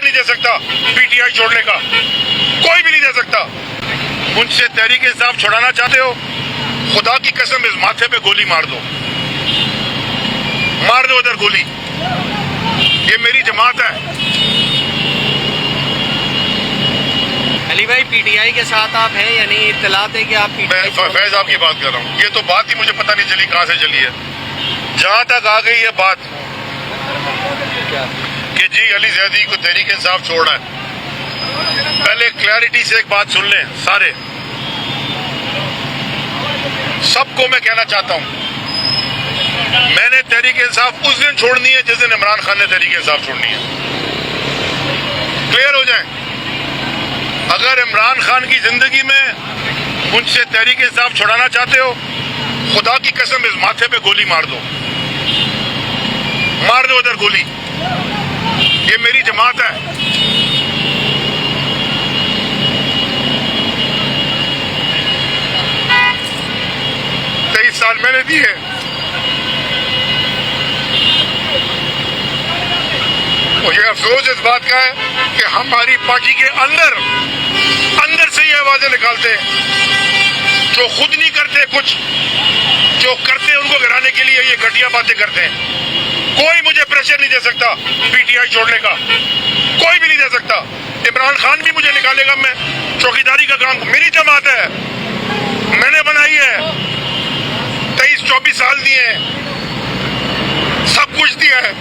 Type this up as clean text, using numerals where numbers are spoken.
नहीं दे सकता पीटीआई छोड़ने का, कोई भी नहीं दे सकता। मुझसे तहरीक इंसाफ छुड़ाना चाहते हो, खुदा की कसम इस माथे पे गोली मार दो उधर गोली। ये मेरी जमात है। अली भाई, पीटीआई के साथ आप हैं, यानी इत्तलात है कि आप मैं पीटीआई फैज साहब की बात कर रहा हूँ। ये तो बात ही मुझे पता नहीं चली कहाँ से चली है। जहां तक आ गई है बात कि जी अली जैदी को तहरीक इंसाफ छोड़ना है, पहले क्लैरिटी से एक बात सुन लें सारे। सबको मैं कहना चाहता हूं, मैंने तहरीक इंसाफ उस दिन छोड़नी है जिस दिन इमरान खान ने तहरीक इंसाफ छोड़नी है। क्लियर हो जाए। अगर इमरान खान की जिंदगी में मुझसे तहरीक इंसाफ छुड़ाना चाहते हो, खुदा की कसम इस माथे पे गोली मार दो उधर गोली। ये मेरी जमात है। 23 साल मैंने दिए। मुझे अफसोस इस बात का है कि हमारी पार्टी के अंदर से ये आवाजें निकालते हैं जो खुद नहीं करते कुछ, जो करते हैं उनको गिराने के लिए ये घटिया बातें करते हैं। कोई मुझे प्रेशर नहीं दे सकता पीटीआई छोड़ने का, कोई भी नहीं दे सकता। इमरान खान भी मुझे निकालेगा, मैं चौकीदारी का काम, मेरी जमात है, मैंने बनाई है। 23-24 साल दिए हैं, सब कुछ दिया है।